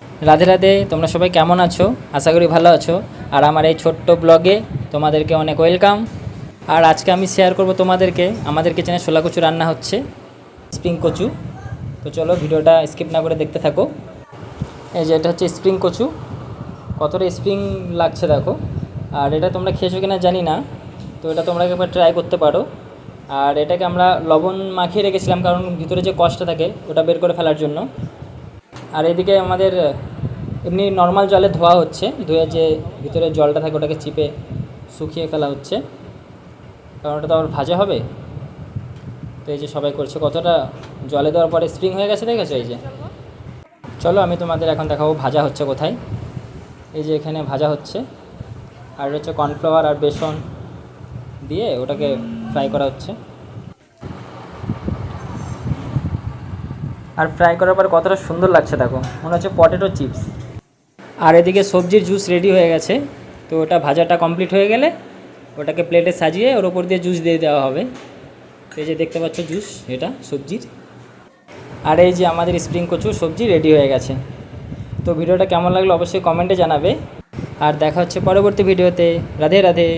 রাধে রাধে, তোমরা সবাই কেমন আছো? আশা করি ভালো আছো। আর আমার এই ছোট্ট ব্লগে তোমাদেরকে অনেক ওয়েলকাম। আর আজকে আমি শেয়ার করব তোমাদেরকে আমাদের কিচেনে শোলা কচু রান্না হচ্ছে, স্প্রিং কচু। তো চলো ভিডিওটা স্কিপ না করে দেখতে থাকো। এই যে এটা হচ্ছে স্প্রিং কচু, কতটা স্প্রিং লাগছে দেখো। আর এটা তোমরা খেয়েছো কিনা জানি না, তো এটা তোমরা একবার ট্রাই করতে পারো। আর এটাকে আমরা লবণ মাখিয়ে রেখেছিলাম, কারণ ভিতরে যে কষটা থাকে ওটা বের করে ফেলার জন্য। আর এদিকে আমাদের এমনি নর্মাল জলে ধোয়া হচ্ছে, ধুয়ে যে ভিতরে জলটা থাকে ওটাকে চিপে শুকিয়ে ফেলা হচ্ছে, কারণ ওটা তো আবার ভাজা হবে। তো এই যে সবাই করছে, কতটা জলে দেওয়ার পরে স্প্রিং হয়ে গেছে, দেখেছো? এই যে চলো আমি তোমাদের এখন দেখাবো ভাজা হচ্ছে কোথায়। এই যে এখানে ভাজা হচ্ছে, আর হচ্ছে কর্নফ্লাওয়ার আর বেসন দিয়ে ওটাকে ফ্রাই করা হচ্ছে। আর ফ্রাই করার পর কতটা সুন্দর লাগছে দেখো, মনে হচ্ছে পটেটো চিপস। আর এদিকে সবজির জুস রেডি হয়ে গেছে। তো ওটা ভাজাটা কমপ্লিট হয়ে গেলে ওটাকে প্লেটে সাজিয়ে ওর ওপর দিয়ে জুস দিয়ে দেওয়া হবে। এই যে দেখতে পাচ্ছ জুস, এটা সবজির। আর এই যে আমাদের স্প্রিং কচু সবজি রেডি হয়ে গেছে। তো ভিডিওটা কেমন লাগলো অবশ্যই কমেন্টে জানাবে। আর দেখা হচ্ছে পরবর্তী ভিডিওতে। রাধে রাধে।